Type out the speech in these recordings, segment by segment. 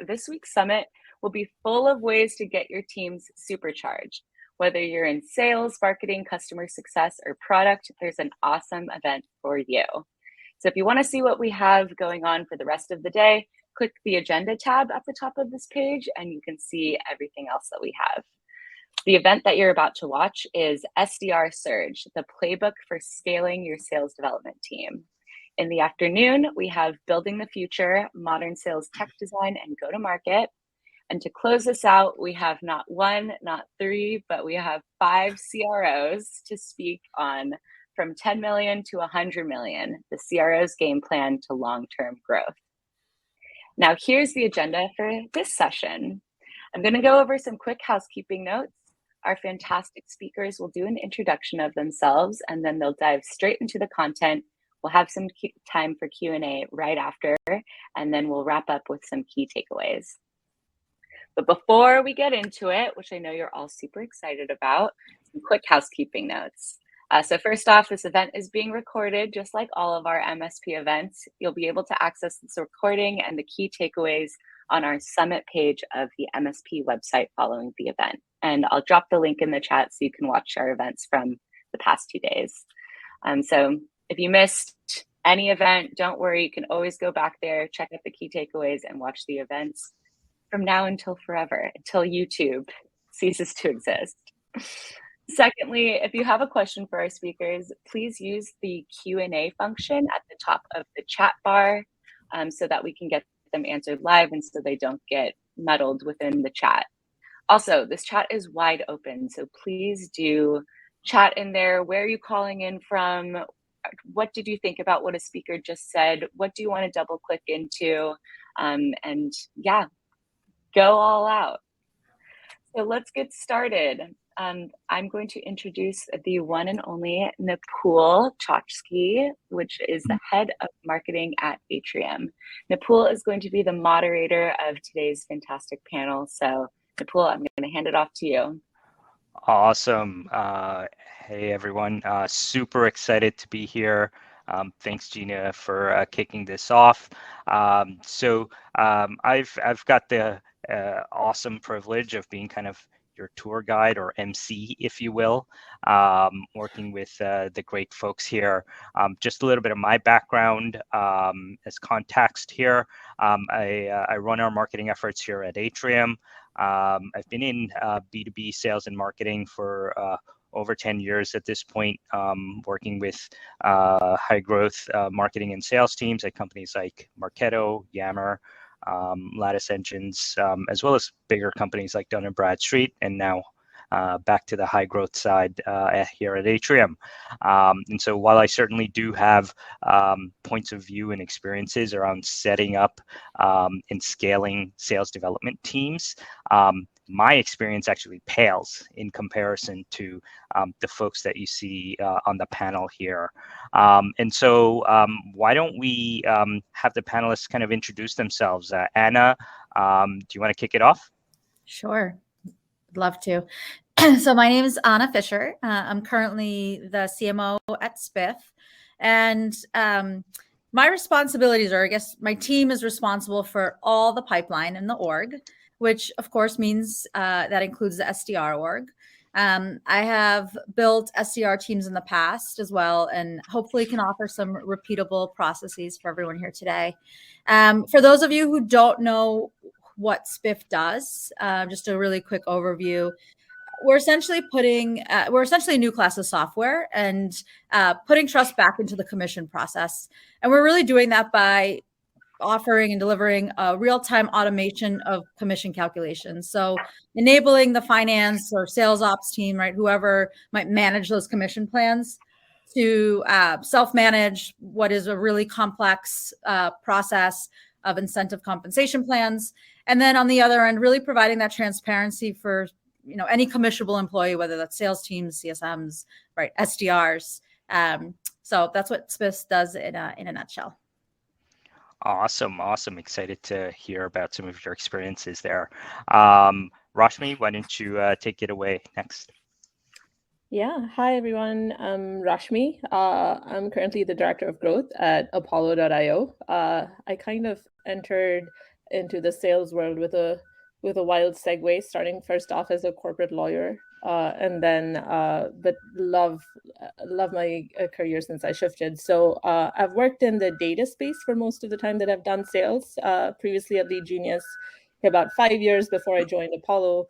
this week's summit will be full of ways to get your teams supercharged. Whether you're in sales, marketing, customer success, or product, there's an awesome event for you. So if you want to see what we have going on for the rest of the day, click the agenda tab at the top of this page and you can see everything else that we have. The event that you're about to watch is SDR Surge, the playbook for scaling your sales development team. In the afternoon, we have Building the Future, Modern Sales Tech Design and Go-to-Market. And to close this out, we have not one, not three, but we have 5 CROs to speak on from 10 million to 100 million, the CRO's game plan to long-term growth. Now, here's the agenda for this session. I'm going to go over some quick housekeeping notes. Our fantastic speakers will do an introduction of themselves, and then they'll dive straight into the content. We'll have some time for Q&A right after, and then we'll wrap up with some key takeaways. But before we get into it, which I know you're all super excited about, some quick housekeeping notes. So first off, this event is being recorded just like all of our MSP events. You'll be able to access this recording and the key takeaways on our summit page of the MSP website following the event. And I'll drop the link in the chat so you can watch our events from the past 2 days. So if you missed any event, don't worry, you can always go back there, check out the key takeaways and watch the events from now until forever, until YouTube ceases to exist. Secondly, if you have a question for our speakers, please use the Q&A function at the top of the chat bar so that we can get them answered live and so they don't get muddled within the chat. Also, this chat is wide open, so please do chat in there. Where are you calling in from? What did you think about what a speaker just said? What do you want to double click into? And yeah, go all out. So let's get started. I'm going to introduce the one and only Nipul Chokshi, which is the head of marketing at Atrium. Nipul is going to be the moderator of today's fantastic panel. So Nipul, I'm going to hand it off to you. Awesome. Hey, everyone. Super excited to be here. Thanks, Gina, for kicking this off. I've got the awesome privilege of being kind of your tour guide or MC, if you will, working with the great folks here. Just a little bit of my background as context here. I run our marketing efforts here at Atrium. I've been in B2B sales and marketing for over 10 years at this point, working with high growth marketing and sales teams at companies like Marketo, Yammer, Lattice Engines, as well as bigger companies like Dun & Bradstreet, and now back to the high growth side here at Atrium. And so while I certainly do have points of view and experiences around setting up and scaling sales development teams, my experience actually pales in comparison to the folks that you see on the panel here. And so why don't we have the panelists kind of introduce themselves? Anna, do you want to kick it off? Sure, love to. So my name is Anna Fisher. I'm currently the CMO at Spiff. And my responsibilities are, I guess my team is responsible for all the pipeline in the org, which of course means that includes the SDR org. I have built SDR teams in the past as well, and hopefully can offer some repeatable processes for everyone here today. For those of you who don't know what Spiff does, just a really quick overview. We're essentially a new class of software and putting trust back into the commission process. And we're really doing that by offering and delivering a real-time automation of commission calculations. So enabling the finance or sales ops team, right, whoever might manage those commission plans to self-manage what is a really complex process of incentive compensation plans. And then on the other end, really providing that transparency for any commissionable employee, whether that's sales teams, CSMs, right, SDRs. So that's what Spiff does in a nutshell. Awesome. Excited to hear about some of your experiences there. Rashmi, why don't you take it away next? Yeah. Hi, everyone. I'm Rashmi. I'm currently the Director of Growth at Apollo.io. I kind of entered into the sales world with a wild segue, starting first off as a corporate lawyer, and then but love my career since I shifted. So I've worked in the data space for most of the time that I've done sales. Previously at Lead Genius, about 5 years before I joined Apollo,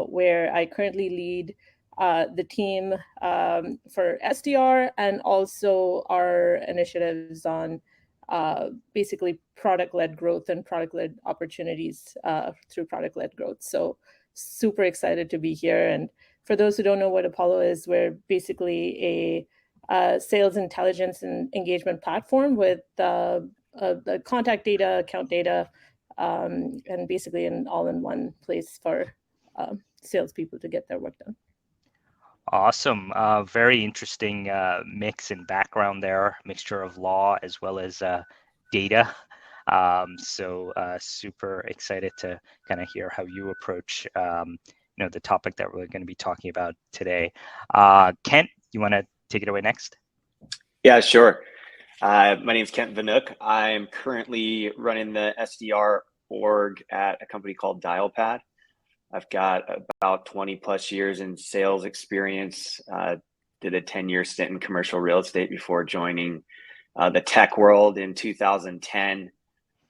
where I currently lead the team for SDR and also our initiatives on basically product-led growth and product-led opportunities through product-led growth. So super excited to be here. And for those who don't know what Apollo is, we're basically a sales intelligence and engagement platform with the contact data, account data, and basically an all-in-one place for salespeople to get their work done. Awesome. Very interesting mix and background there, mixture of law as well as data. So super excited to kind of hear how you approach the topic that we're going to be talking about today. Kent, you want to take it away next? Yeah, sure. My name is Kent Venook. I'm currently running the SDR org at a company called Dialpad. I've got about 20 plus years in sales experience. Did a 10-year stint in commercial real estate before joining the tech world in 2010.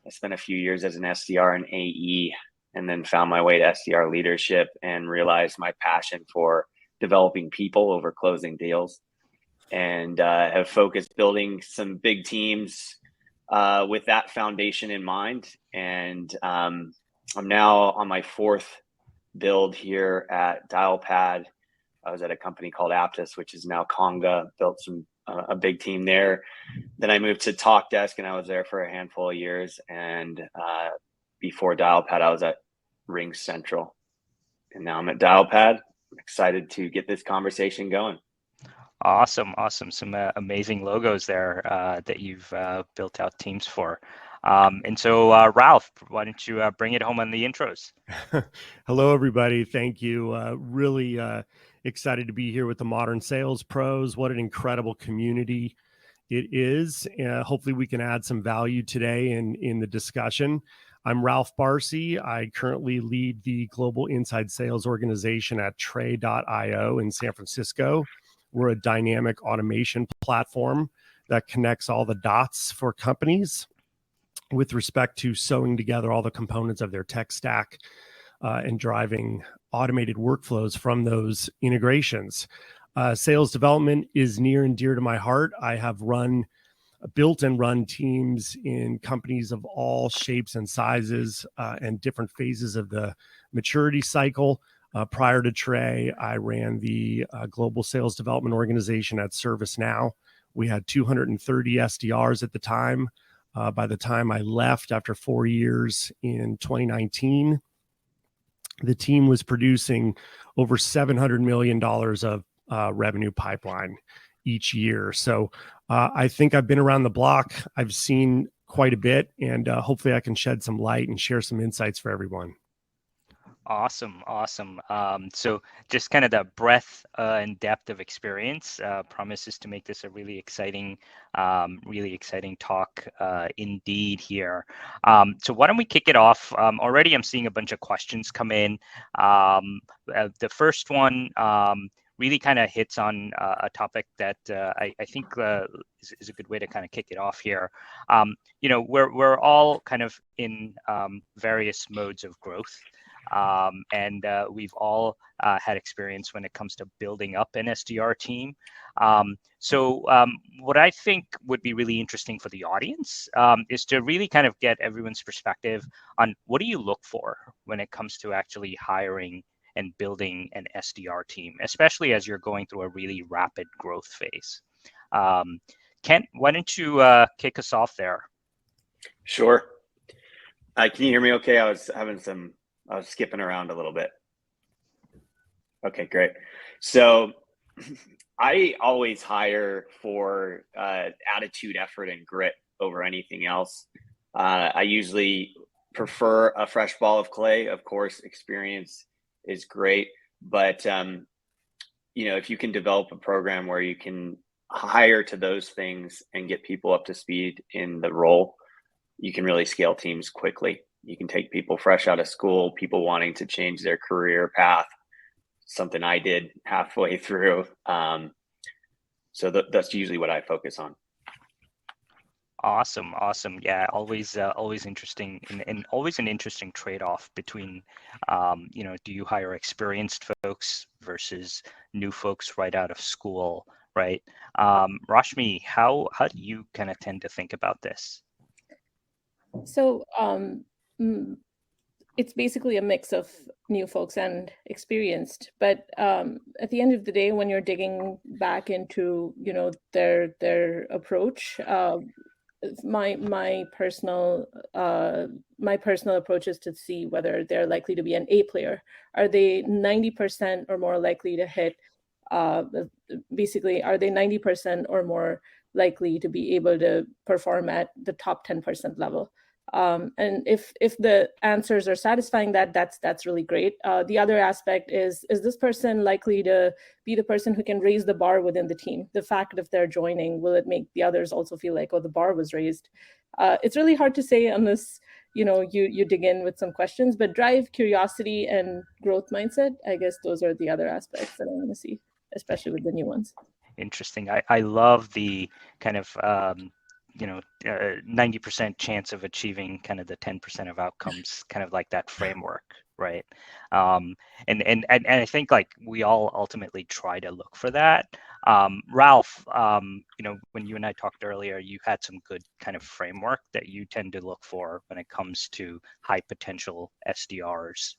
I spent a few years as an SDR and AE, and then found my way to SDR leadership and realized my passion for developing people over closing deals, and have focused building some big teams with that foundation in mind. And I'm now on my fourth build here at Dialpad. I was at a company called Aptus, which is now Conga, built a big team there. Then I moved to TalkDesk, and I was there for a handful of years. And before Dialpad, I was at Ring Central, and now I'm at Dialpad. I'm excited to get this conversation going. Awesome. Some amazing logos there that you've built out teams for. And so, Ralph, why don't you bring it home on the intros? Hello, everybody. Thank you. Really excited to be here with the Modern Sales Pros. What an incredible community it is. Hopefully we can add some value today in the discussion. I'm Ralph Barsi. I currently lead the global inside sales organization at trey.io in San Francisco. We're a dynamic automation platform that connects all the dots for companies with respect to sewing together all the components of their tech stack and driving automated workflows from those integrations. Sales development is near and dear to my heart. I have built and run teams in companies of all shapes and sizes and different phases of the maturity cycle. Prior to Trey, I ran the global sales development organization at ServiceNow. We had 230 SDRs at the time. By the time I left after 4 years in 2019, the team was producing over $700 million of revenue pipeline each year. So I think I've been around the block. I've seen quite a bit, and hopefully I can shed some light and share some insights for everyone. Awesome. So just kind of the breadth and depth of experience promises to make this a really exciting talk indeed here. So why don't we kick it off? Already I'm seeing a bunch of questions come in. The first one really kind of hits on a topic that I think is a good way to kind of kick it off here. We're all kind of in various modes of growth. And we've all had experience when it comes to building up an SDR team. So what I think would be really interesting for the audience is to really kind of get everyone's perspective on what do you look for when it comes to actually hiring and building an SDR team, especially as you're going through a really rapid growth phase. Kent, why don't you kick us off there? Sure. Can you hear me okay? I was skipping around a little bit. Okay, great. So I always hire for attitude, effort, and grit over anything else. I usually prefer a fresh ball of clay. Of course, experience is great, but if you can develop a program where you can hire to those things and get people up to speed in the role, you can really scale teams quickly. You can take people fresh out of school, people wanting to change their career path, something I did halfway through. So that's usually what I focus on. Awesome. Yeah, always interesting, and always an interesting trade-off between, do you hire experienced folks versus new folks right out of school, right? Rashmi, how do you kind of tend to think about this? So it's basically a mix of new folks and experienced. But at the end of the day, when you're digging back into, their approach, my personal approach is to see whether they're likely to be an A player. Are they 90% or more likely to hit? Basically, are they 90% or more likely to be able to perform at the top 10% level? And if the answers are satisfying, that's really great. The other aspect is this person likely to be the person who can raise the bar within the team? The fact if they're joining, will it make the others also feel like, oh, the bar was raised? It's really hard to say unless you dig in with some questions. But drive, curiosity, and growth mindset, I guess those are the other aspects that I want to see, especially with the new ones. Interesting. I love the kind of 90% chance of achieving kind of the 10% of outcomes, kind of like that framework, right? And I think like we all ultimately try to look for that. Ralph, when you and I talked earlier, you had some good kind of framework that you tend to look for when it comes to high potential SDRs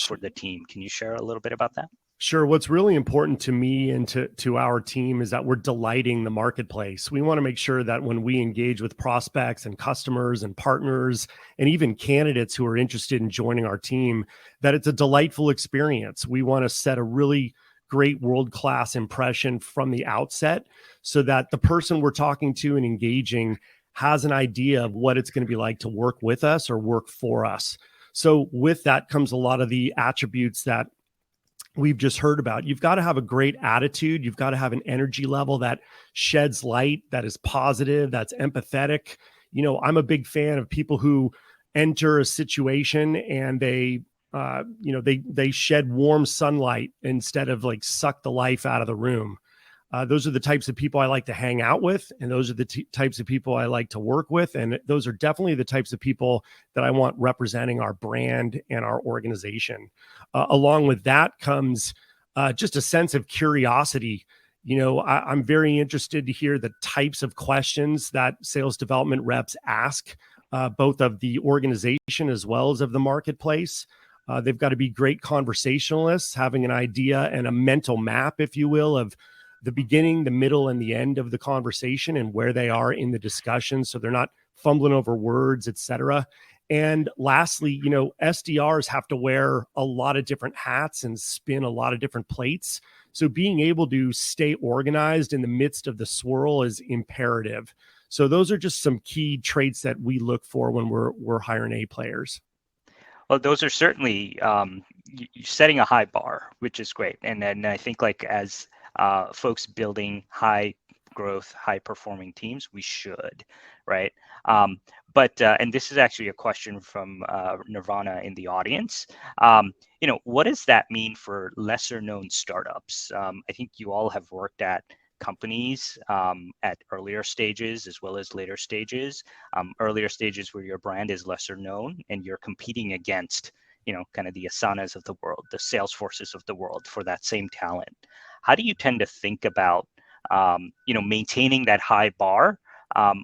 for the team. Can you share a little bit about that? Sure. What's really important to me and to our team is that we're delighting the marketplace. We want to make sure that when we engage with prospects and customers and partners and even candidates who are interested in joining our team, that it's a delightful experience. We want to set a really great world-class impression from the outset so that the person we're talking to and engaging has an idea of what it's going to be like to work with us or work for us. So with that comes a lot of the attributes that we've just heard about. You've got to have a great attitude. You've got to have an energy level that sheds light, that is positive, that's empathetic. I'm a big fan of people who enter a situation and they shed warm sunlight instead of like suck the life out of the room. Those are the types of people I like to hang out with, and those are the types of people I like to work with. And those are definitely the types of people that I want representing our brand and our organization. Along with that comes just a sense of curiosity. I'm very interested to hear the types of questions that sales development reps ask, both of the organization as well as of the marketplace. They've got to be great conversationalists, having an idea and a mental map, if you will, of the beginning, the middle, and the end of the conversation and where they are in the discussion, so they're not fumbling over words, etc. And lastly, SDRs have to wear a lot of different hats and spin a lot of different plates. So being able to stay organized in the midst of the swirl is imperative. So those are just some key traits that we look for when we're hiring A players. Well, those are certainly setting a high bar, which is great. And then I think like as folks building high growth, high performing teams, we should, right? But and this is actually a question from Nirvana in the audience. What does that mean for lesser known startups? I think you all have worked at companies at earlier stages as well as later stages. Earlier stages where your brand is lesser known and you're competing against, kind of the Asanas of the world, the Salesforces of the world for that same talent. How do you tend to think about, maintaining that high bar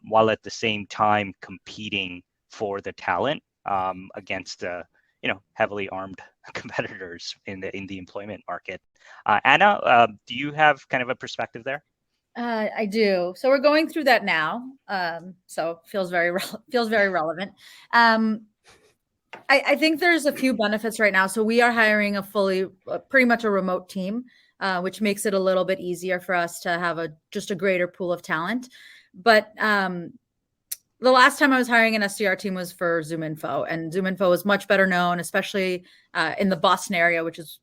while at the same time competing for the talent against, heavily armed competitors in the employment market? Anna, do you have kind of a perspective there? I do. So we're going through that now. So feels very relevant. I think there's a few benefits right now. So we are hiring pretty much a remote team, which makes it a little bit easier for us to have just a greater pool of talent. But the last time I was hiring an SDR team was for ZoomInfo, and ZoomInfo was much better known, especially in the Boston area, which is,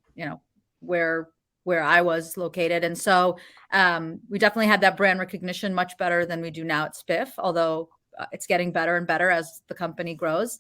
where I was located. And so we definitely had that brand recognition much better than we do now at Spiff, although it's getting better and better as the company grows.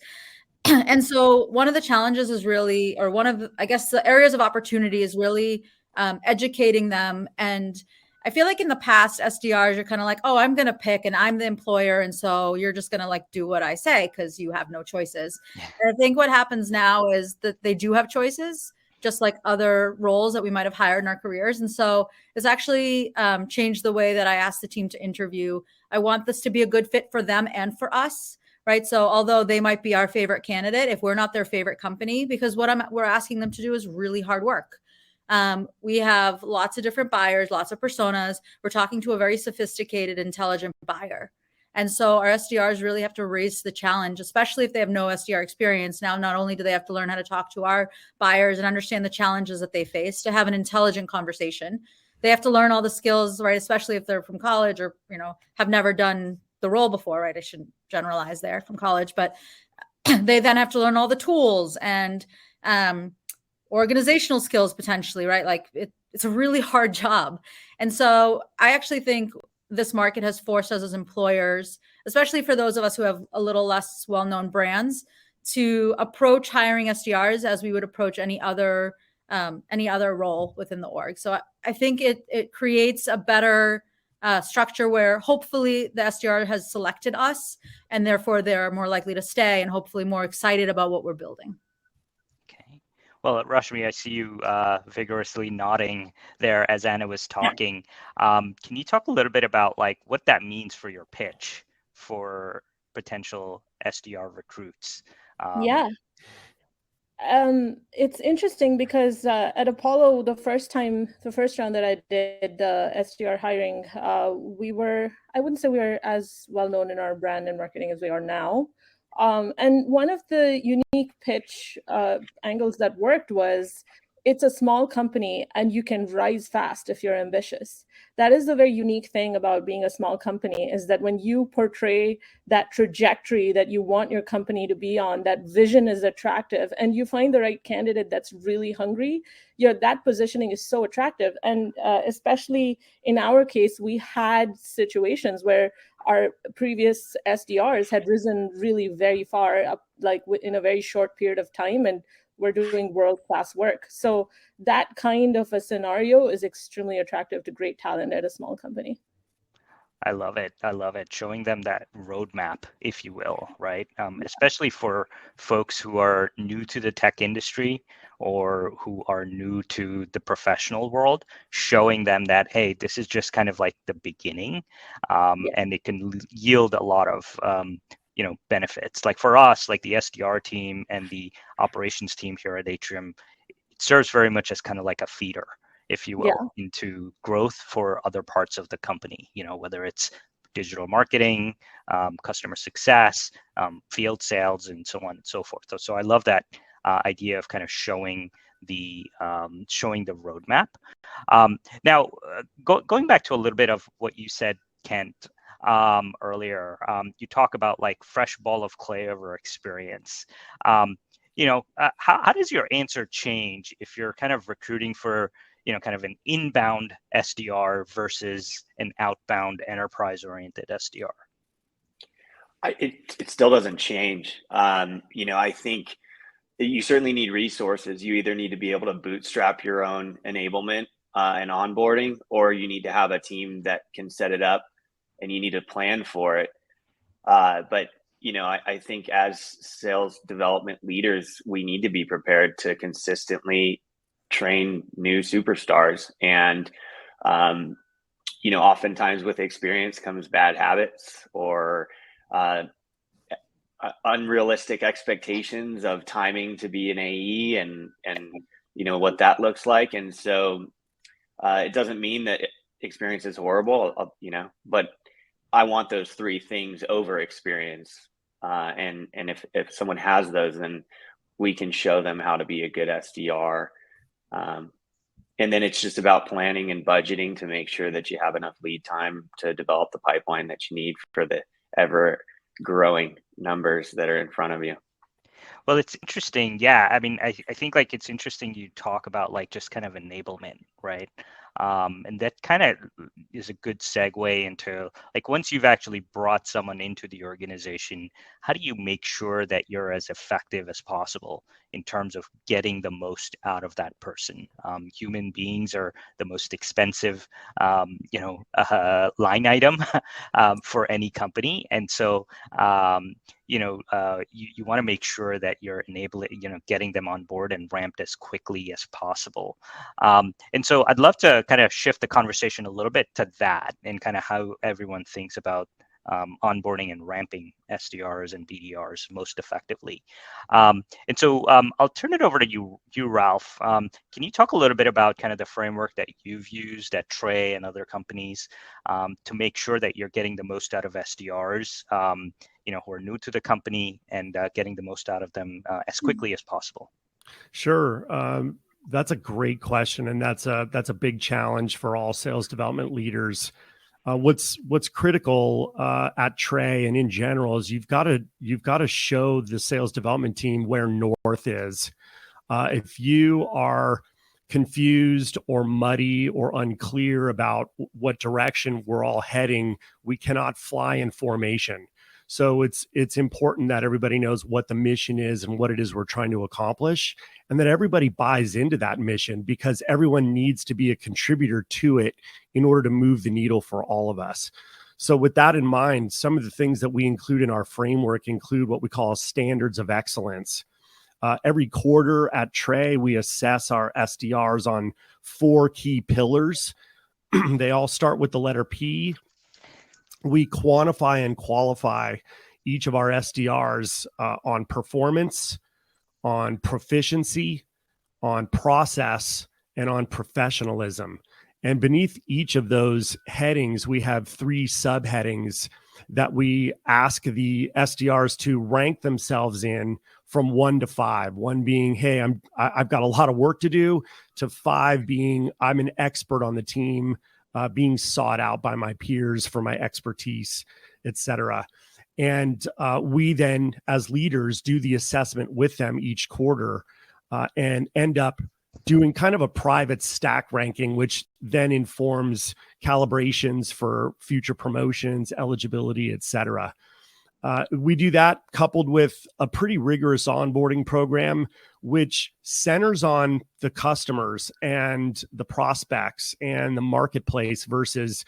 And so one of the challenges is really, or one of the, I guess the areas of opportunity is really educating them. And I feel like in the past, SDRs are kind of like, oh, I'm going to pick and I'm the employer. And so you're just going to like do what I say because you have no choices. And I think what happens now is that they do have choices, just like other roles that we might have hired in our careers. And so it's actually changed the way that I ask the team to interview. I want this to be a good fit for them and for us. Right. So although they might be our favorite candidate, if we're not their favorite company, because we're asking them to do is really hard work. We have lots of different buyers, lots of personas. We're talking to a very sophisticated, intelligent buyer. And so our SDRs really have to raise the challenge, especially if they have no SDR experience. Now, not only do they have to learn how to talk to our buyers and understand the challenges that they face to have an intelligent conversation, they have to learn all the skills, right? Especially if they're from college or, have never done the role before, right? I shouldn't generalize there from college, but they then have to learn all the tools and organizational skills potentially, right? Like it's a really hard job. And so I actually think this market has forced us as employers, especially for those of us who have a little less well-known brands, to approach hiring SDRs as we would approach any other role within the org. So I think it creates a better structure where hopefully the SDR has selected us and therefore they're more likely to stay and hopefully more excited about what we're building. Okay. Well, Rashmi, I see you vigorously nodding there as Anna was talking. Can you talk a little bit about like what that means for your pitch for potential SDR recruits? Yeah. It's interesting because at Apollo, the first round that I did the SDR hiring, I wouldn't say we were as well known in our brand and marketing as we are now. And one of the unique pitch angles that worked was it's a small company and you can rise fast if you're ambitious. That is the very unique thing about being a small company, is that when you portray that trajectory that you want your company to be on, that vision is attractive, and you find the right candidate that's really hungry, that positioning is so attractive. And especially in our case, we had situations where our previous SDRs had risen really very far up, like in a very short period of time, and we're doing world-class work. So that kind of a scenario is extremely attractive to great talent at a small company. I love it. I love it. Showing them that roadmap, if you will, right? Especially for folks who are new to the tech industry or who are new to the professional world, showing them that, hey, this is just kind of like the beginning, and it can yield a lot of benefits. Like for us, like the SDR team and the operations team here at Atrium, it serves very much as kind of like a feeder, if you will, into growth for other parts of the company, whether it's digital marketing, customer success, field sales, and so on and so forth. So I love that idea of kind of showing the roadmap. Now, going back to a little bit of what you said, Kent, earlier, you talk about like fresh ball of clay over experience. How does your answer change if you're kind of recruiting for kind of an inbound SDR versus an outbound enterprise-oriented SDR? It still doesn't change. I think you certainly need resources. You either need to be able to bootstrap your own enablement and onboarding, or you need to have a team that can set it up, and you need to plan for it. But I think as sales development leaders, we need to be prepared to consistently train new superstars. And oftentimes with experience comes bad habits or unrealistic expectations of timing to be an AE and what that looks like. And so it doesn't mean that experience is horrible, but I want those three things over experience. And if someone has those, then we can show them how to be a good SDR. And then it's just about planning and budgeting to make sure that you have enough lead time to develop the pipeline that you need for the ever growing numbers that are in front of you. Well, it's interesting. Yeah. I mean, I think like it's interesting you talk about like just kind of enablement, right? And that kind of is a good segue into, like, once you've actually brought someone into the organization, how do you make sure that you're as effective as possible in terms of getting the most out of that person? Human beings are the most expensive, line item for any company. And so, you want to make sure that you're enabling, getting them on board and ramped as quickly as possible. And so I'd love to kind of shift the conversation a little bit to that and kind of how everyone thinks about onboarding and ramping SDRs and BDRs most effectively. And so I'll turn it over to you, Ralph. Can you talk a little bit about kind of the framework that you've used at Trey and other companies to make sure that you're getting the most out of SDRs, who are new to the company, and getting the most out of them as quickly as possible? Sure. That's a great question, and that's a big challenge for all sales development leaders. What's critical at Trey and in general is you've got to show the sales development team where north is. If you are confused or muddy or unclear about what direction we're all heading, we cannot fly in formation. So it's important that everybody knows what the mission is and what it is we're trying to accomplish, and that everybody buys into that mission, because everyone needs to be a contributor to it in order to move the needle for all of us. So with that in mind, some of the things that we include in our framework include what we call standards of excellence. Every quarter at Trey, we assess our SDRs on 4 key pillars. They all start with the letter P. We quantify and qualify each of our SDRs on performance, on proficiency, on process, and on professionalism. And beneath each of those headings, we have 3 subheadings that we ask the SDRs to rank themselves in from 1 to 5. 1 being, hey, I've got a lot of work to do, to 5 being, I'm an expert on the team, being sought out by my peers for my expertise, et cetera. And we then, as leaders, do the assessment with them each quarter and end up doing kind of a private stack ranking, which then informs calibrations for future promotions, eligibility, et cetera. We do that coupled with a pretty rigorous onboarding program, which centers on the customers and the prospects and the marketplace versus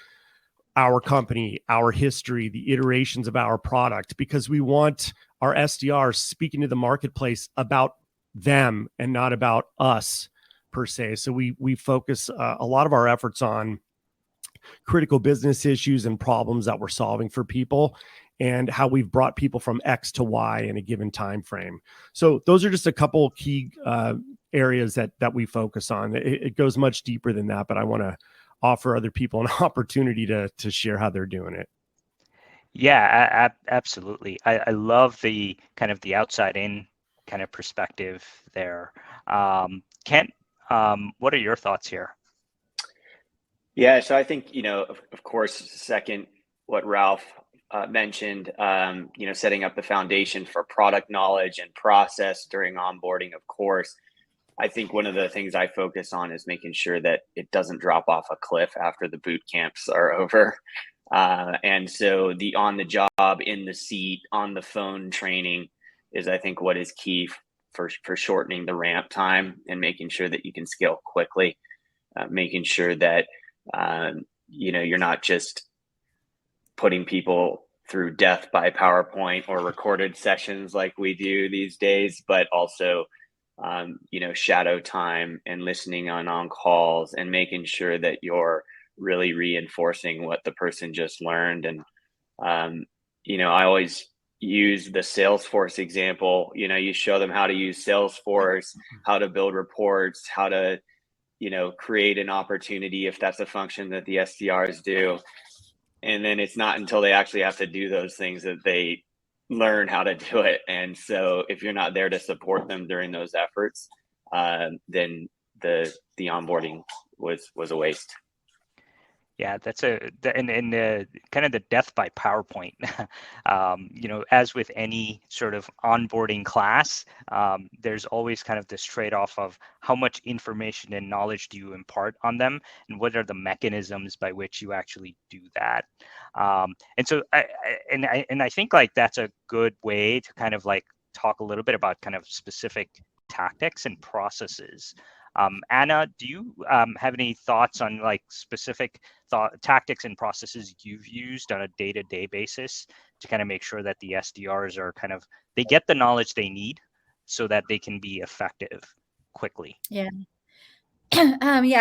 our company, our history, the iterations of our product, because we want our SDRs speaking to the marketplace about them and not about us per se. So we focus a lot of our efforts on critical business issues and problems that we're solving for people, and how we've brought people from X to Y in a given time frame. So those are just a couple key areas that we focus on. It goes much deeper than that, but I want to offer other people an opportunity to share how they're doing it. Yeah, absolutely. I love the kind of the outside in kind of perspective there. Kent, what are your thoughts here? Yeah, so I think, of course, second, what Ralph mentioned, setting up the foundation for product knowledge and process during onboarding, of course. I think one of the things I focus on is making sure that it doesn't drop off a cliff after the boot camps are over. And so the on the job, in the seat, on the phone training is, I think, what is key for shortening the ramp time and making sure that you can scale quickly, making sure that, you're not just putting people through death by PowerPoint or recorded sessions like we do these days, but also, shadow time and listening on calls and making sure that you're really reinforcing what the person just learned. And, I always use the Salesforce example. You show them how to use Salesforce, how to build reports, how to, create an opportunity if that's a function that the SDRs do. And then it's not until they actually have to do those things that they learn how to do it. And so if you're not there to support them during those efforts, then the onboarding was a waste. Yeah, that's and kind of the death by PowerPoint. As with any sort of onboarding class, there's always kind of this trade-off of how much information and knowledge do you impart on them, and what are the mechanisms by which you actually do that. And so, I think like that's a good way to kind of like talk a little bit about kind of specific tactics and processes. Anna, do you have any thoughts on like specific tactics and processes you've used on a day-to-day basis to kind of make sure that the SDRs are they get the knowledge they need so that they can be effective quickly? Yeah.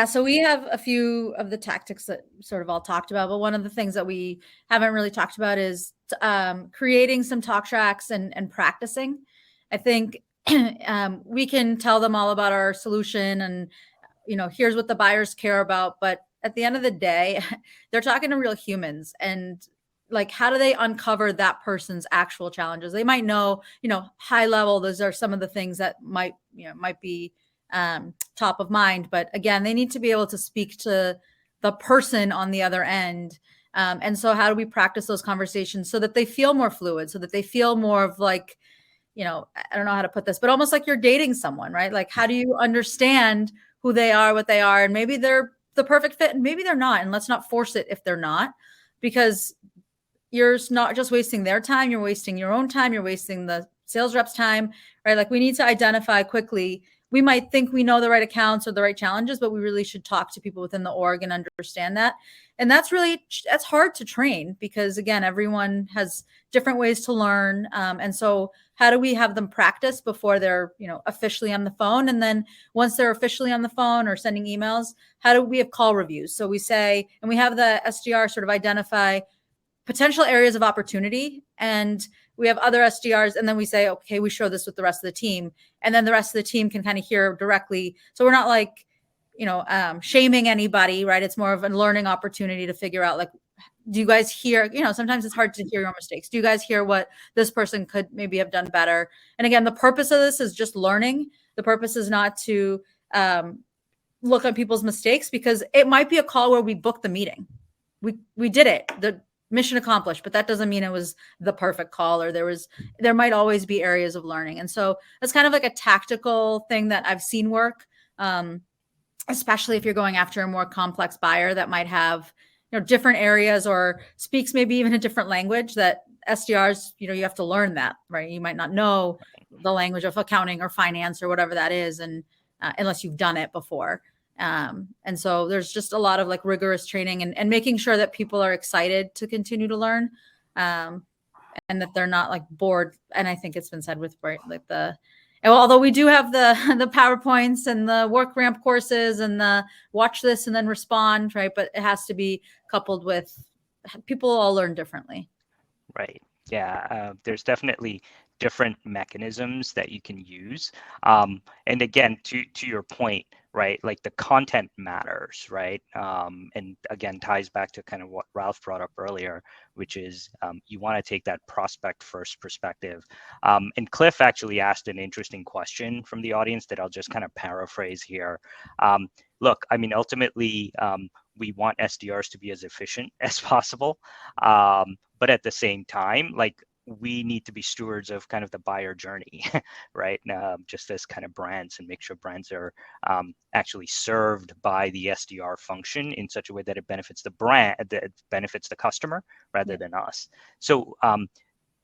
So we have a few of the tactics that sort of all talked about, but one of the things that we haven't really talked about is creating some talk tracks and practicing. I think we can tell them all about our solution and, here's what the buyers care about. But at the end of the day, they're talking to real humans, and like, how do they uncover that person's actual challenges? They might know, high level, those are some of the things that might be top of mind. But again, they need to be able to speak to the person on the other end. And so how do we practice those conversations so that they feel more fluid, so that they feel more of like, I don't know how to put this, but almost like you're dating someone, right? Like, how do you understand who they are, what they are, and maybe they're the perfect fit and maybe they're not. And let's not force it if they're not, because you're not just wasting their time, you're wasting your own time, you're wasting the sales rep's time, right? Like, we need to identify quickly. We might think we know the right accounts or the right challenges, but we really should talk to people within the org and understand that. And that's hard to train, because again, everyone has different ways to learn. And so how do we have them practice before they're, officially on the phone? And then once they're officially on the phone or sending emails, how do we have call reviews? So we say, and we have the SDR sort of identify potential areas of opportunity, and we have other SDRs, and then we say, okay, we show this with the rest of the team, and then the rest of the team can kind of hear directly. So we're not like, shaming anybody, right? It's more of a learning opportunity to figure out, like, do you guys hear, sometimes it's hard to hear your mistakes. Do you guys hear what this person could maybe have done better? And again, the purpose of this is just learning. The purpose is not to look at people's mistakes, because it might be a call where we booked the meeting. We did it. The mission accomplished, but that doesn't mean it was the perfect call, or there might always be areas of learning. And so that's kind of like a tactical thing that I've seen work, especially if you're going after a more complex buyer that might have, different areas or speaks maybe even a different language that SDRs, you have to learn that, right? You might not know the language of accounting or finance or whatever that is, and unless you've done it before. And so there's just a lot of like rigorous training and making sure that people are excited to continue to learn, and that they're not like bored. And I think it's been said with like although we do have the PowerPoints and the work ramp courses and the watch this and then respond, right? But it has to be coupled with people all learn differently. Right. Yeah. There's definitely different mechanisms that you can use. And again, to your point, right? Like, the content matters, right? And again, ties back to kind of what Ralph brought up earlier, which is you want to take that prospect first perspective. And Cliff actually asked an interesting question from the audience that I'll just kind of paraphrase here. Look, I mean, ultimately, we want SDRs to be as efficient as possible. But at the same time, like, we need to be stewards of kind of the buyer journey, right? Just as kind of brands, and make sure brands are actually served by the SDR function in such a way that it benefits the brand, that it benefits the customer rather than us. So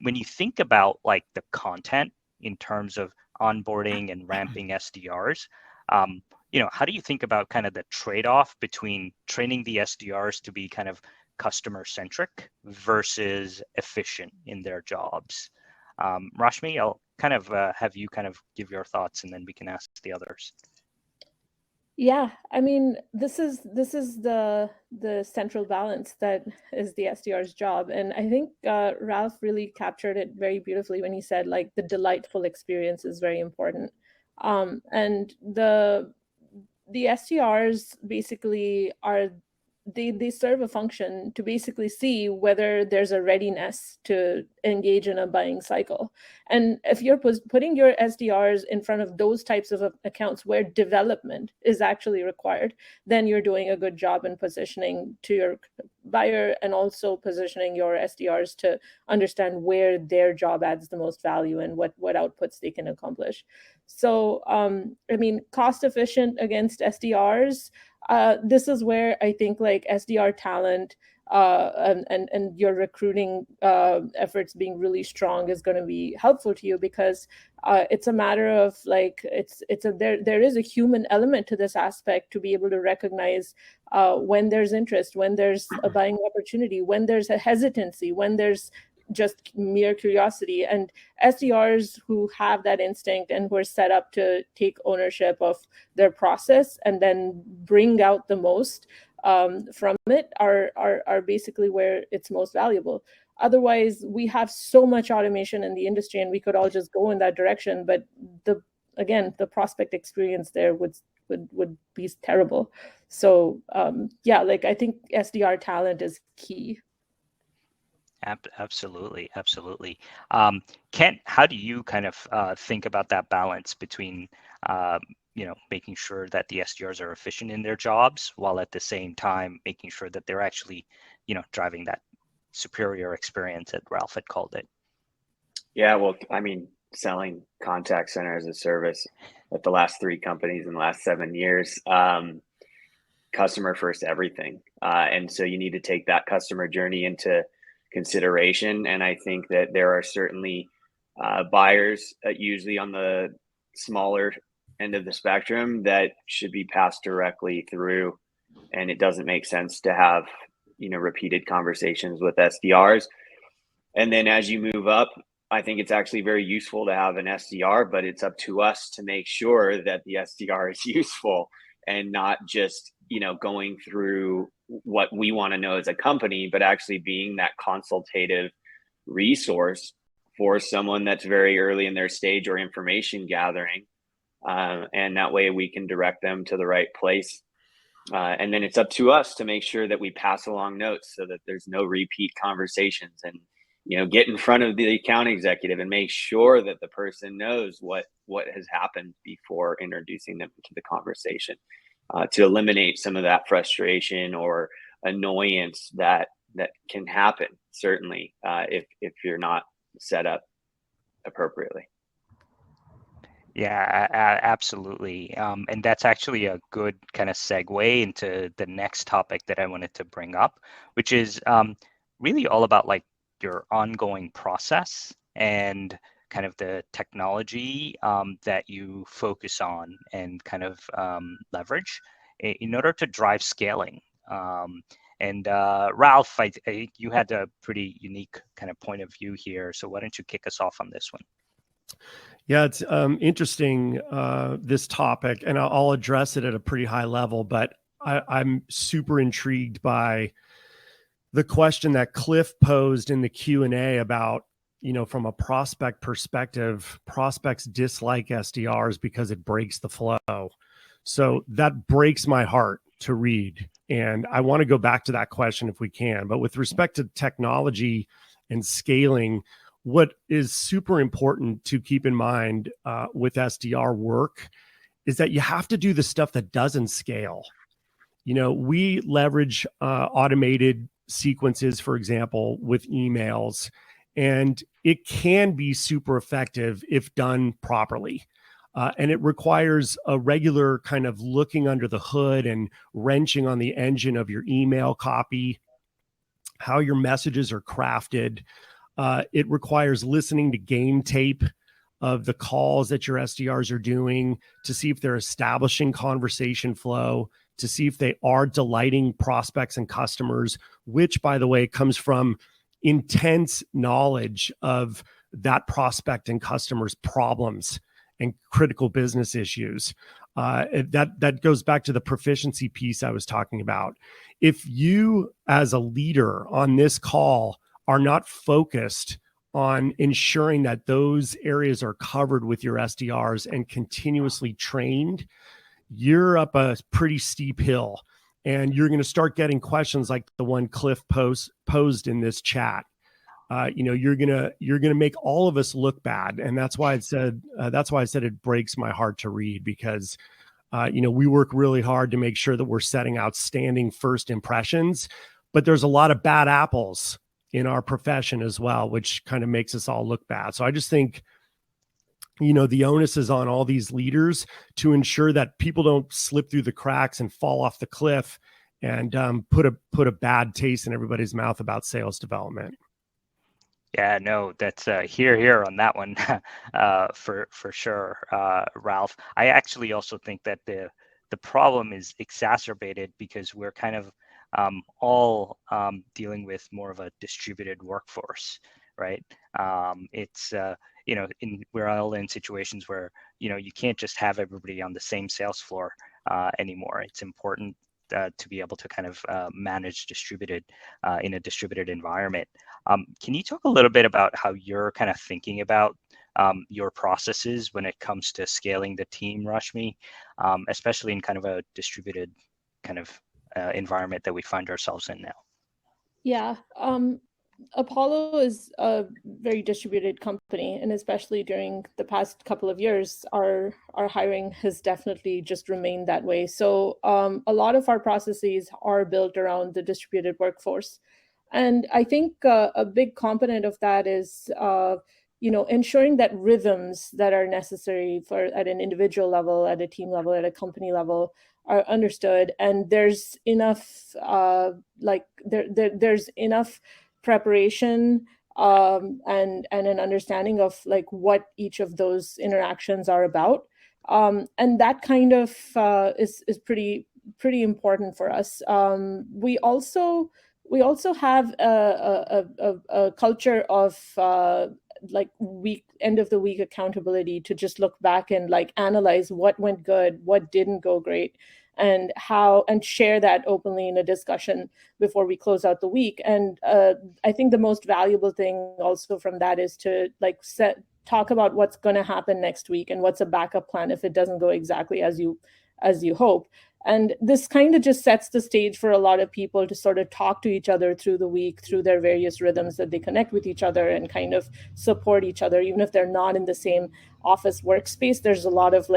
when you think about like the content in terms of onboarding and ramping SDRs, how do you think about kind of the trade-off between training the SDRs to be kind of customer-centric versus efficient in their jobs? Rashmi, I'll kind of have you kind of give your thoughts, and then we can ask the others. Yeah, I mean, this is the central balance that is the SDR's job. And I think Ralph really captured it very beautifully when he said, like, the delightful experience is very important. And the SDRs basically are they serve a function to basically see whether there's a readiness to engage in a buying cycle. And if you're putting your SDRs in front of those types of accounts where development is actually required, then you're doing a good job in positioning to your buyer and also positioning your SDRs to understand where their job adds the most value and what outputs they can accomplish. So, I mean, cost efficient against SDRs. This is where I think like SDR talent and your recruiting efforts being really strong is going to be helpful to you, because it's a matter of like there is a human element to this aspect to be able to recognize when there's interest, when there's a buying opportunity, when there's a hesitancy, when there's just mere curiosity. And SDRs who have that instinct and who are set up to take ownership of their process and then bring out the most from it are basically where it's most valuable. Otherwise, we have so much automation in the industry and we could all just go in that direction. But the prospect experience there would be terrible. So like I think SDR talent is key. Absolutely. Kent, how do you kind of think about that balance between, making sure that the SDRs are efficient in their jobs while at the same time making sure that they're actually, driving that superior experience that Ralph had called it? Yeah, well, I mean, selling contact center as a service at the last 3 companies in the last 7 years, customer first everything. And so you need to take that customer journey into consideration. And I think that there are certainly buyers usually on the smaller end of the spectrum that should be passed directly through. And it doesn't make sense to have, repeated conversations with SDRs. And then as you move up, I think it's actually very useful to have an SDR, but it's up to us to make sure that the SDR is useful and not just, going through what we want to know as a company, but actually being that consultative resource for someone that's very early in their stage or information gathering. And that way we can direct them to the right place. And then it's up to us to make sure that we pass along notes so that there's no repeat conversations, and, get in front of the account executive and make sure that the person knows what has happened before introducing them to the conversation, to eliminate some of that frustration or annoyance that can happen, certainly, if you're not set up appropriately. Yeah, absolutely. And that's actually a good kind of segue into the next topic that I wanted to bring up, which is really all about like your ongoing process and kind of the technology that you focus on and kind of leverage in order to drive scaling. And Ralph, I think you had a pretty unique kind of point of view here. So why don't you kick us off on this one? Yeah, it's interesting, this topic, and I'll address it at a pretty high level, but I'm super intrigued by the question that Cliff posed in the Q&A about, from a prospect perspective, prospects dislike SDRs because it breaks the flow. So that breaks my heart to read. And I want to go back to that question if we can. But with respect to technology and scaling, what is super important to keep in mind with SDR work is that you have to do the stuff that doesn't scale. We leverage automated sequences, for example, with emails, and it can be super effective if done properly. And it requires a regular kind of looking under the hood and wrenching on the engine of your email copy, how your messages are crafted. It requires listening to game tape of the calls that your SDRs are doing to see if they're establishing conversation flow, to see if they are delighting prospects and customers, which, by the way, comes from intense knowledge of that prospect and customer's problems and critical business issues. That goes back to the proficiency piece I was talking about. If you, as a leader on this call, are not focused on ensuring that those areas are covered with your SDRs and continuously trained, you're up a pretty steep hill. And you're going to start getting questions like the one Cliff posed in this chat. You're gonna make all of us look bad, and that's why I said it breaks my heart to read, because we work really hard to make sure that we're setting outstanding first impressions, but there's a lot of bad apples in our profession as well, which kind of makes us all look bad. So I just think, the onus is on all these leaders to ensure that people don't slip through the cracks and fall off the cliff and put a bad taste in everybody's mouth about sales development. Yeah, no, that's here on that one for sure, Ralph. I actually also think that the problem is exacerbated because we're kind of all dealing with more of a distributed workforce, right? We're all in situations where you can't just have everybody on the same sales floor anymore. It's important to be able to kind of manage in a distributed environment. Can you talk a little bit about how you're kind of thinking about your processes when it comes to scaling the team, Rashmi, especially in kind of a distributed kind of environment that we find ourselves in now? Yeah. Apollo is a very distributed company, and especially during the past couple of years, our hiring has definitely just remained that way. So a lot of our processes are built around the distributed workforce. And I think a big component of that is ensuring that rhythms that are necessary at an individual level, at a team level, at a company level are understood, and there's enough there's enough preparation and an understanding of like what each of those interactions are about, and that kind of is pretty important for us. We also have a culture of end of the week accountability to just look back and like analyze what went good, what didn't go great, and share that openly in a discussion before we close out the week. And I think the most valuable thing also from that is to talk about what's going to happen next week and what's a backup plan if it doesn't go exactly as you hope. And this kind of just sets the stage for a lot of people to sort of talk to each other through the week, through their various rhythms that they connect with each other and kind of support each other. Even if they're not in the same office workspace, there's a lot of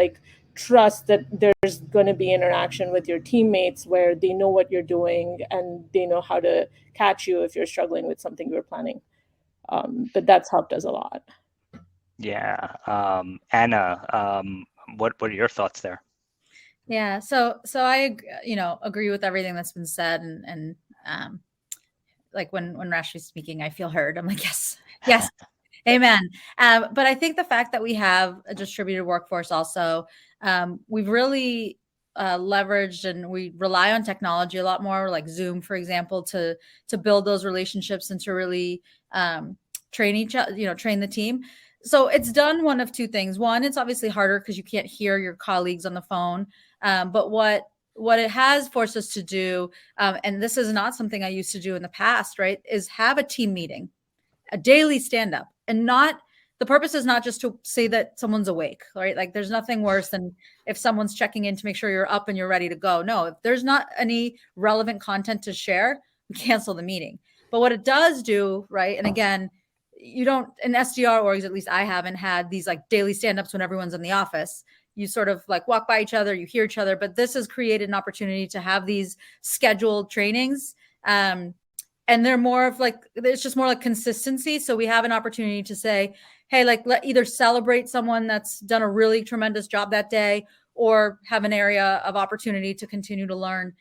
trust that there's going to be interaction with your teammates where they know what you're doing and they know how to catch you if you're struggling with something you're planning. But that's helped us a lot. Yeah. Anna, what are your thoughts there? Yeah, so I agree with everything that's been said, and like when Rashmi's speaking, I feel heard. I'm like, yes, amen. But I think the fact that we have a distributed workforce also, we've really leveraged and we rely on technology a lot more, like Zoom, for example, to build those relationships and to really train the team. So it's done one of two things. One, it's obviously harder because you can't hear your colleagues on the phone. But what it has forced us to do, and this is not something I used to do in the past, right, is have a team meeting, a daily stand-up. And the purpose is not just to say that someone's awake, right? Like there's nothing worse than if someone's checking in to make sure you're up and you're ready to go. No, if there's not any relevant content to share, we cancel the meeting. But what it does do, right, and again, you don't, in SDR orgs, at least I haven't had these like daily stand-ups when everyone's in the office. You sort of like walk by each other, you hear each other, but this has created an opportunity to have these scheduled trainings. And they're more of it's just more like consistency. So we have an opportunity to say, hey, let either celebrate someone that's done a really tremendous job that day or have an area of opportunity to continue to learn.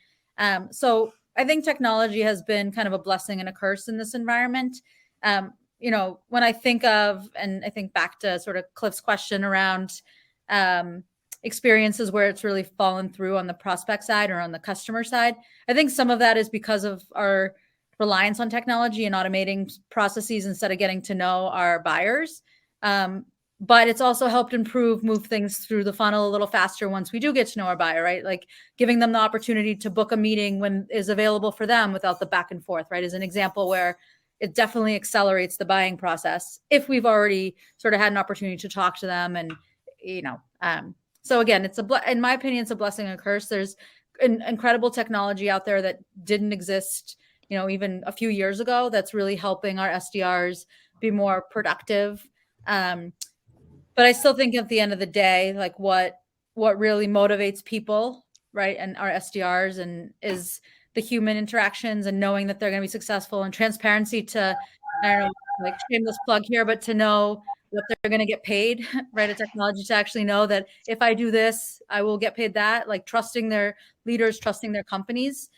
So I think technology has been kind of a blessing and a curse in this environment. When I think of, and I think back to sort of Cliff's question around experiences where it's really fallen through on the prospect side or on the customer side, I think some of that is because of our reliance on technology and automating processes instead of getting to know our buyers. But it's also helped move things through the funnel a little faster once we do get to know our buyer, right? Like giving them the opportunity to book a meeting when is available for them without the back and forth, right? Is an example where it definitely accelerates the buying process if we've already sort of had an opportunity to talk to them. And, so again, in my opinion, it's a blessing and a curse. There's incredible technology out there that didn't exist, even a few years ago, that's really helping our SDRs be more productive. But I still think at the end of the day, like what really motivates people, right, and our SDRs is the human interactions and knowing that they're going to be successful, and transparency to, I don't know, like shameless plug here, but to know what they're going to get paid, right? A technology to actually know that if I do this, I will get paid that, like trusting their leaders, trusting their companies,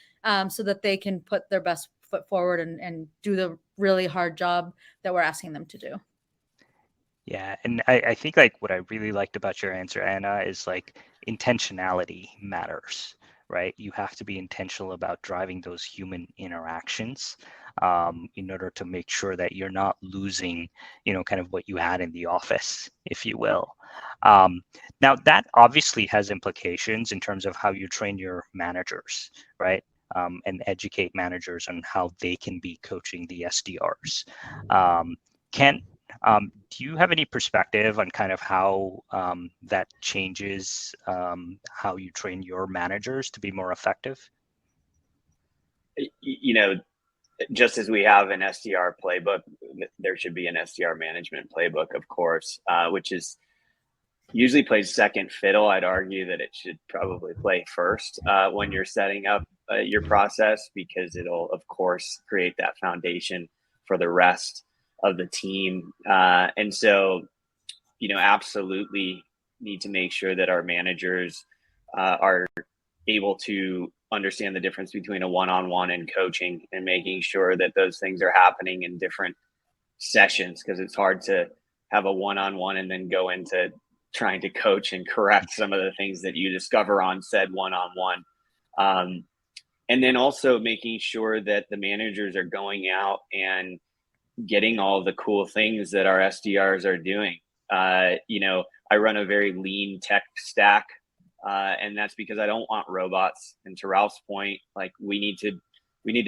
so that they can put their best foot forward and do the really hard job that we're asking them to do. Yeah, and I think like what I really liked about your answer, Anna, is like intentionality matters, right? You have to be intentional about driving those human interactions in order to make sure that you're not losing, kind of what you had in the office, if you will. Now, that obviously has implications in terms of how you train your managers, right? And educate managers on how they can be coaching the SDRs. Do you have any perspective on kind of how that changes how you train your managers to be more effective? Just as we have an SDR playbook, there should be an SDR management playbook, of course, which is usually plays second fiddle. I'd argue that it should probably play first when you're setting up your process, because it'll, of course, create that foundation for the rest of the team. And so, absolutely need to make sure that our managers are able to understand the difference between a one-on-one and coaching, and making sure that those things are happening in different sessions, because it's hard to have a one-on-one and then go into trying to coach and correct some of the things that you discover on said one-on-one. And then also making sure that the managers are going out and getting all the cool things that our SDRs are doing. I run a very lean tech stack, and that's because I don't want robots. And to Ralph's point, like we need to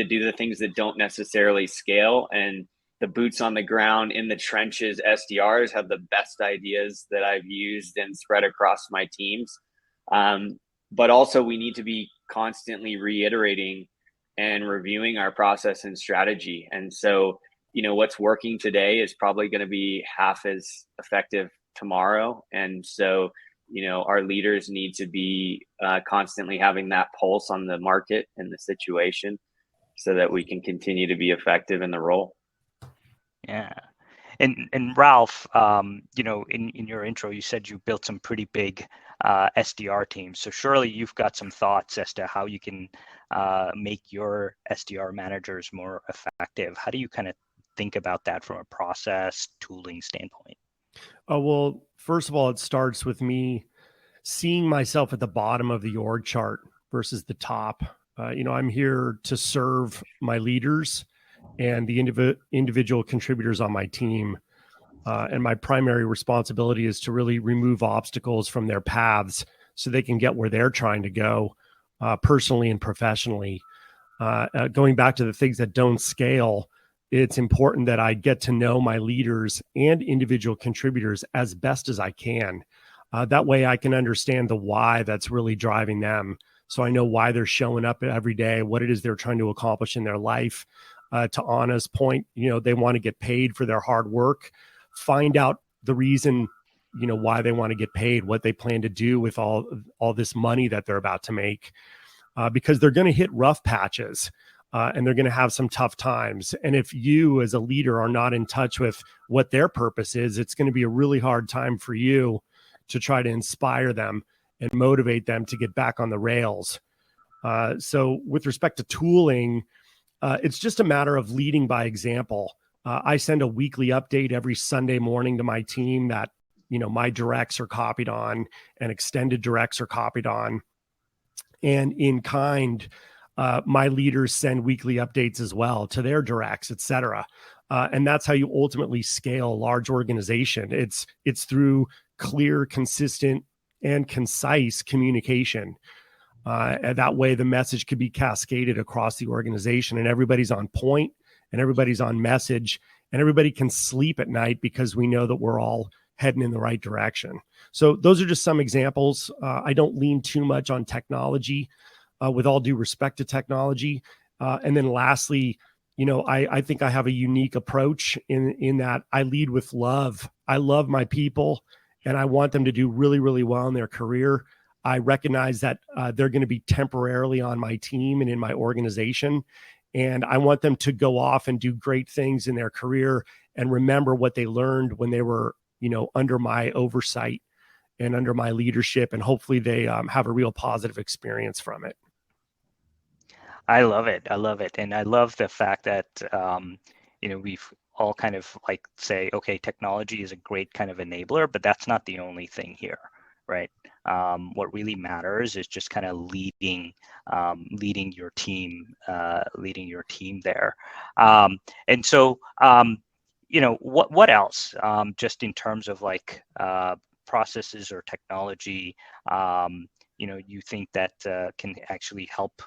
do the things that don't necessarily scale, and the boots on the ground in the trenches SDRs have the best ideas that I've used and spread across my teams. But also we need to be constantly reiterating and reviewing our process and strategy. And so, what's working today is probably going to be half as effective tomorrow. And so, our leaders need to be constantly having that pulse on the market and the situation, so that we can continue to be effective in the role. Yeah. And Ralph, in your intro, you said you built some pretty big SDR teams. So surely you've got some thoughts as to how you can make your SDR managers more effective. How do you kind of think about that from a process tooling standpoint? Well, first of all, it starts with me seeing myself at the bottom of the org chart versus the top. I'm here to serve my leaders and the individual contributors on my team. And my primary responsibility is to really remove obstacles from their paths so they can get where they're trying to go personally and professionally. Going back to the things that don't scale, it's important that I get to know my leaders and individual contributors as best as I can. That way I can understand the why that's really driving them. So I know why they're showing up every day, what it is they're trying to accomplish in their life. To Anna's point, they want to get paid for their hard work. Find out the reason, why they want to get paid, what they plan to do with all this money that they're about to make, because they're going to hit rough patches and they're going to have some tough times. And if you as a leader are not in touch with what their purpose is, it's going to be a really hard time for you to try to inspire them and motivate them to get back on the rails. So with respect to tooling, it's just a matter of leading by example. I send a weekly update every Sunday morning to my team that, my directs are copied on and extended directs are copied on. And in kind, my leaders send weekly updates as well to their directs, et cetera. And that's how you ultimately scale a large organization. It's through clear, consistent, and concise communication. And that way the message could be cascaded across the organization and everybody's on point and everybody's on message and everybody can sleep at night because we know that we're all heading in the right direction. So those are just some examples. I don't lean too much on technology. with all due respect to technology. And then lastly, I think I have a unique approach in that I lead with love. I love my people and I want them to do really, really well in their career. I recognize that they're going to be temporarily on my team and in my organization. And I want them to go off and do great things in their career and remember what they learned when they were, under my oversight and under my leadership. And hopefully they have a real positive experience from it. I love it. I love it. And I love the fact that, we've all kind of like say, okay, technology is a great kind of enabler, but that's not the only thing here, right? What really matters is just kind of leading your team there. And so, what else? Just in terms of like processes or technology, you think that can actually help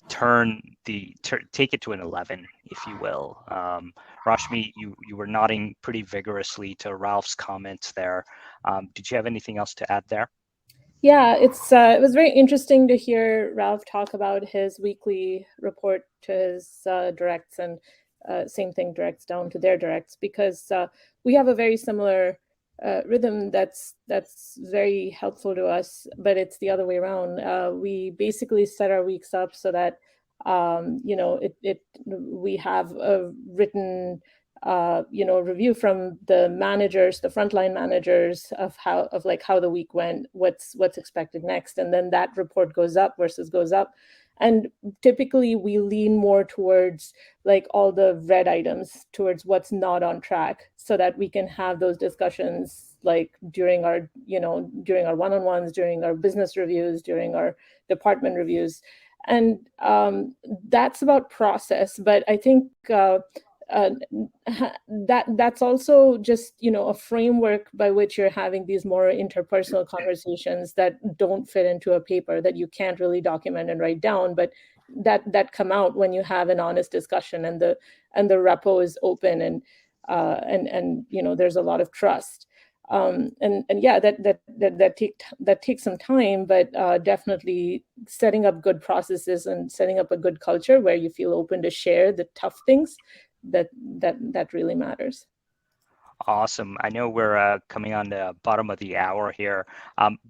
take it to an 11, if you will. Rashmi, you were nodding pretty vigorously to Ralph's comments there. Did you have anything else to add there? Yeah, it was very interesting to hear Ralph talk about his weekly report to his directs, and same thing, directs down to their directs, because we have a very similar rhythm that's very helpful to us, but it's the other way around. We basically set our weeks up so that we have a written review from the managers, the frontline managers, of how the week went, what's expected next, and then that report goes up. And typically we lean more towards like all the red items, towards what's not on track, so that we can have those discussions like during our one-on-ones, during our business reviews, during our department reviews. And that's about process. But I think that's also just a framework by which you're having these more interpersonal conversations that don't fit into a paper, that you can't really document and write down, but that come out when you have an honest discussion and the repo is open, and there's a lot of trust. That takes some time, but definitely setting up good processes and setting up a good culture where you feel open to share the tough things, that really matters. Awesome. I know we're coming on the bottom of the hour here.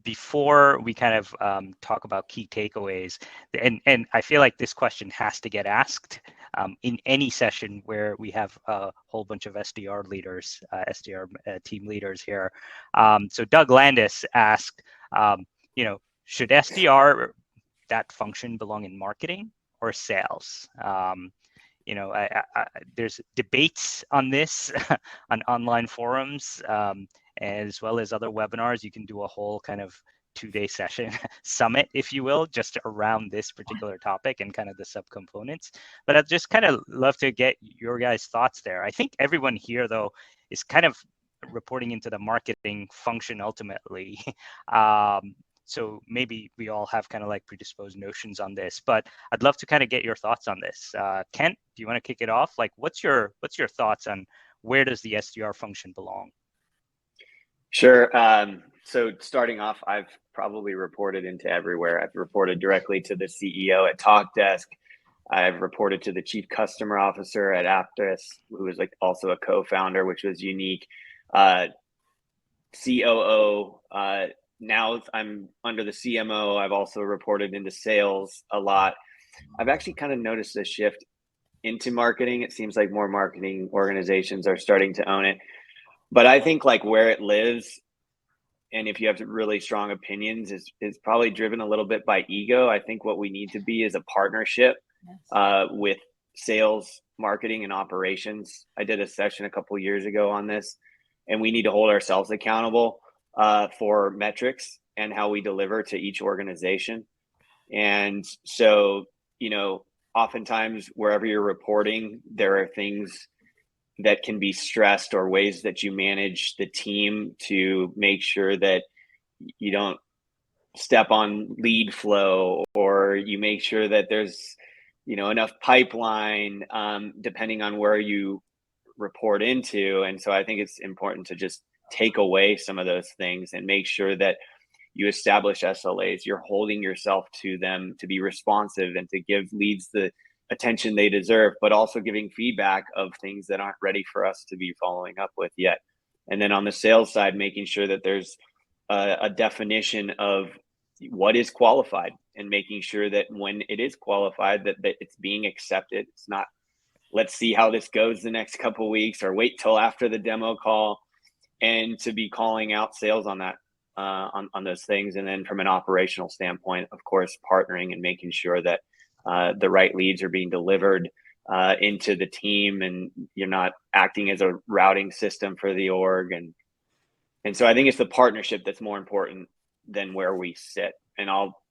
Before we kind of talk about key takeaways, and I feel like this question has to get asked in any session where we have a whole bunch of SDR leaders, SDR team leaders here. So Doug Landis asked, should SDR, that function, belong in marketing or sales? There's debates on this on online forums, as well as other webinars. You can do a whole kind of 2-day session summit, if you will, just around this particular topic and kind of the subcomponents. But I'd just kind of love to get your guys' thoughts there. I think everyone here, though, is kind of reporting into the marketing function ultimately. So maybe we all have kind of like predisposed notions on this, but I'd love to kind of get your thoughts on this. Kent, do you want to kick it off? Like, what's your thoughts on where does the SDR function belong? Sure. So starting off, I've probably reported into everywhere. I've reported directly to the CEO at TalkDesk. I've reported to the chief customer officer at Aptus, who was like also a co-founder, which was unique. COO. Now I'm under the CMO. I've also reported into sales a lot. I've actually kind of noticed a shift into marketing. It seems like more marketing organizations are starting to own it. But I think like where it lives, and if you have really strong opinions, is probably driven a little bit by ego. I think what we need to be is a partnership with sales, marketing, and operations. I did a session a couple of years ago on this, and we need to hold ourselves accountable for metrics and how we deliver to each organization. And so, oftentimes wherever you're reporting, there are things that can be stressed or ways that you manage the team to make sure that you don't step on lead flow, or you make sure that there's, enough pipeline, depending on where you report into. And so I think it's important to just take away some of those things and make sure that you establish SLAs, you're holding yourself to them to be responsive and to give leads the attention they deserve, but also giving feedback of things that aren't ready for us to be following up with yet. And then on the sales side, making sure that there's a definition of what is qualified, and making sure that when it is qualified, that it's being accepted. It's not, let's see how this goes the next couple of weeks, or wait till after the demo call, and to be calling out sales on that, on those things. And then from an operational standpoint, of course, partnering and making sure that the right leads are being delivered into the team, and you're not acting as a routing system for the org. And so I think it's the partnership that's more important than where we sit. And I'll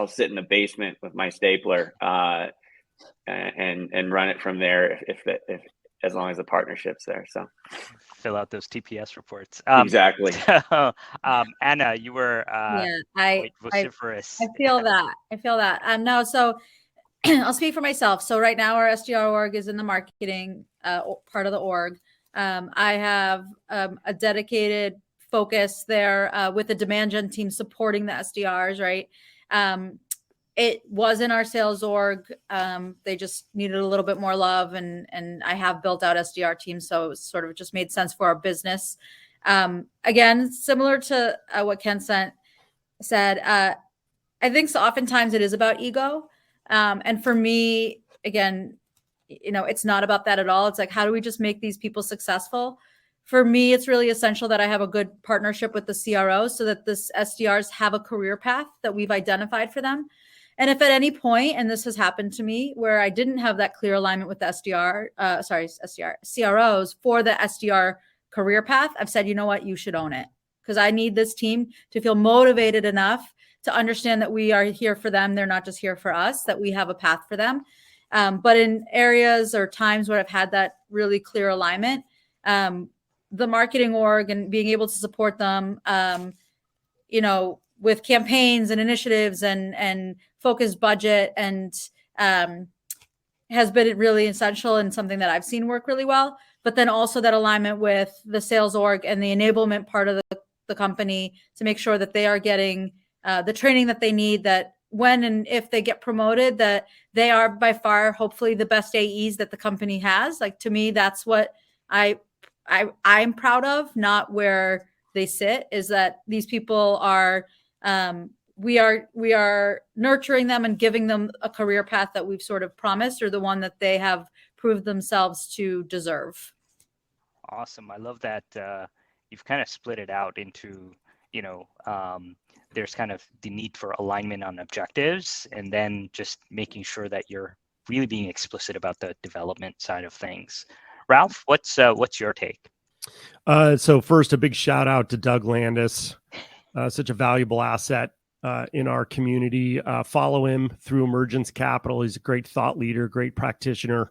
sit in the basement with my stapler and run it from there if as long as the partnership's there. So fill out those TPS reports. Exactly. Anna, you were quite vociferous. I feel that. No, so I'll speak for myself. So right now our SDR org is in the marketing part of the org. I have a dedicated focus there with the demand gen team supporting the SDRs, right? It was in our sales org. They just needed a little bit more love, and I have built out SDR teams, so it sort of just made sense for our business. Again, similar to what Ken said, I think so oftentimes it is about ego. And for me, again, it's not about that at all. It's like, how do we just make these people successful? For me, it's really essential that I have a good partnership with the CRO so that the SDRs have a career path that we've identified for them. And if at any point, and this has happened to me, where I didn't have that clear alignment with the CROs for the SDR career path, I've said, you know what, you should own it. Because I need this team to feel motivated enough to understand that we are here for them. They're not just here for us, that we have a path for them. But in areas or times where I've had that really clear alignment, the marketing org and being able to support them, with campaigns and initiatives and focused budget, and has been really essential and something that I've seen work really well. But then also that alignment with the sales org and the enablement part of the company to make sure that they are getting the training that they need, that when and if they get promoted, that they are by far, hopefully, the best AEs that the company has. Like, to me, that's what I'm proud of, not where they sit, is that these people are, we are nurturing them and giving them a career path that we've sort of promised, or the one that they have proved themselves to deserve. Awesome. I love that you've kind of split it out into, there's kind of the need for alignment on objectives, and then just making sure that you're really being explicit about the development side of things. Ralph, what's your take? So first, a big shout out to Doug Landis, such a valuable asset in our community. Follow him through Emergence Capital. He's a great thought leader, great practitioner.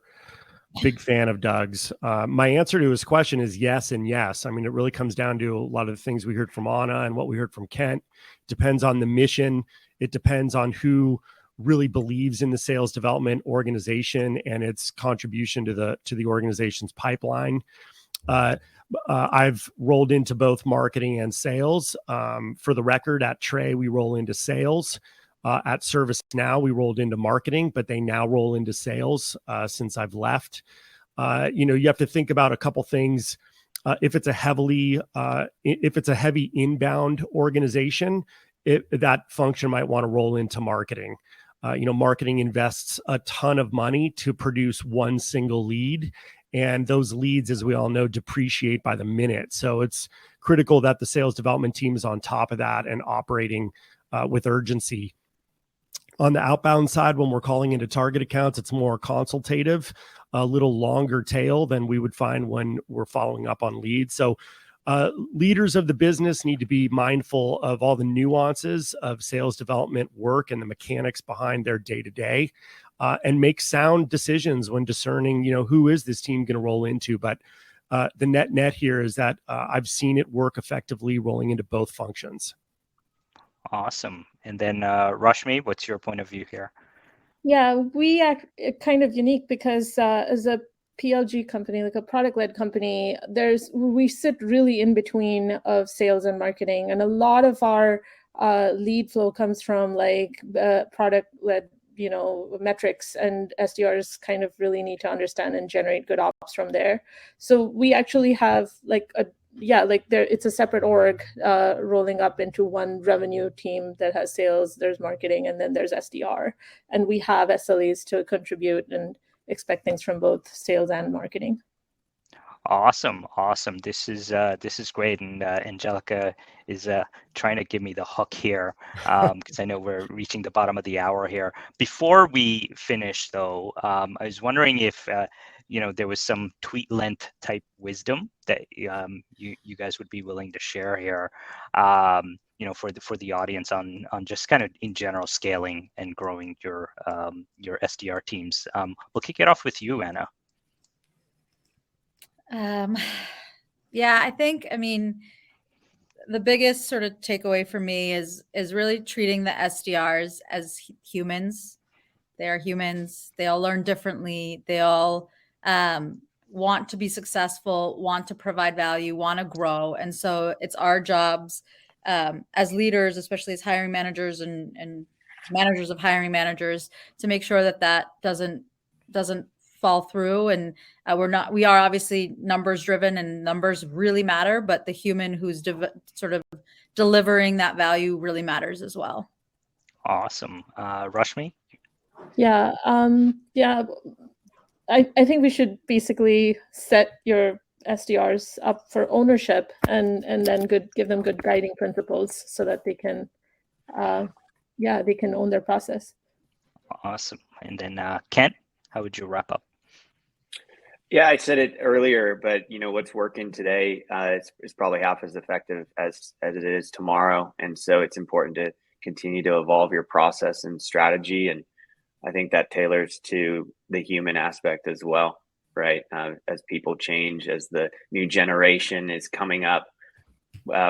Big fan of Doug's. My answer to his question is yes and yes. I mean, it really comes down to a lot of the things we heard from Anna and what we heard from Kent. Depends on the mission. It depends on who really believes in the sales development organization and its contribution to the organization's pipeline. I've rolled into both marketing and sales. For the record, at Trey, we roll into sales. At ServiceNow, we rolled into marketing, but they now roll into sales since I've left. You have to think about a couple things. If it's a heavy inbound organization, that function might want to roll into marketing. Marketing invests a ton of money to produce one single lead. And those leads, as we all know, depreciate by the minute. So it's critical that the sales development team is on top of that and operating with urgency. On the outbound side, when we're calling into target accounts, it's more consultative, a little longer tail than we would find when we're following up on leads. So leaders of the business need to be mindful of all the nuances of sales development work and the mechanics behind their day-to-day, and make sound decisions when discerning, who is this team going to roll into. But the net here is that I've seen it work effectively rolling into both functions. Awesome. And then Rashmi, what's your point of view here? Yeah, we are kind of unique because as a PLG company, like a product-led company, we sit really in between of sales and marketing, and a lot of our lead flow comes from like product-led, metrics, and SDRs kind of really need to understand and generate good ops from there. So we actually have it's a separate org rolling up into one revenue team that has sales, there's marketing, and then there's SDR. And we have SLEs to contribute and expect things from both sales and marketing. Awesome. This is great, and Angelica is trying to give me the hook here because I know we're reaching the bottom of the hour here. Before we finish, though, I was wondering if there was some tweet length type wisdom that you guys would be willing to share here, for the audience on just kind of in general scaling and growing your SDR teams. We'll kick it off with you, Anna. I mean, the biggest sort of takeaway for me is really treating the SDRs as humans. They are humans. They all learn differently. They all want to be successful, want to provide value, want to grow. And so it's our jobs as leaders, especially as hiring managers and managers of hiring managers, to make sure that doesn't fall through. And we are obviously numbers driven, and numbers really matter, but the human who's sort of delivering that value really matters as well. Awesome. Rashmi? Yeah. I think we should basically set your SDRs up for ownership and then give them good guiding principles so that they can own their process. Awesome. And then Kent, how would you wrap up? Yeah, I said it earlier, but what's working today is probably half as effective as it is tomorrow, and so it's important to continue to evolve your process and strategy. And I think that tailors to the human aspect as well, right? As people change, as the new generation is coming up,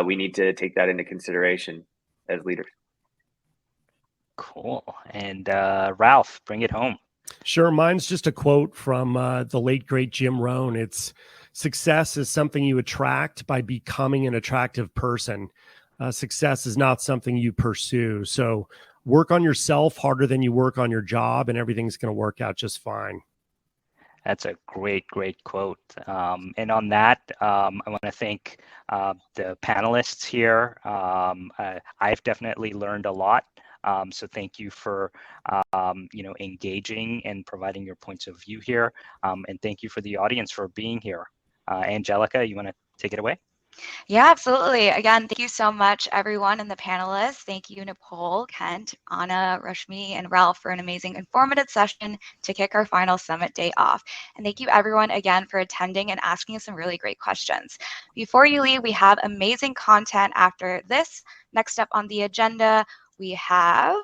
we need to take that into consideration as leaders. Cool. And Ralph, bring it home. Sure. Mine's just a quote from the late, great Jim Rohn. It's success is something you attract by becoming an attractive person. Success is not something you pursue. So work on yourself harder than you work on your job, and everything's going to work out just fine. That's a great quote. And on that, I want to thank the panelists here. I've definitely learned a lot. So thank you for, engaging and providing your points of view here. And thank you for the audience for being here. Angelica, you want to take it away? Yeah, absolutely. Again, thank you so much, everyone, and the panelists. Thank you, Nipul, Kent, Anna, Rashmi, and Ralph for an amazing, informative session to kick our final summit day off. And thank you, everyone, again, for attending and asking us some really great questions. Before you leave, we have amazing content after this. Next up on the agenda, we have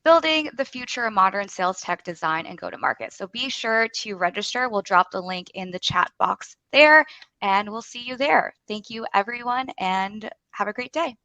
building the future of modern sales tech design and go-to-market. So be sure to register. We'll drop the link in the chat box there, and we'll see you there. Thank you, everyone, and have a great day.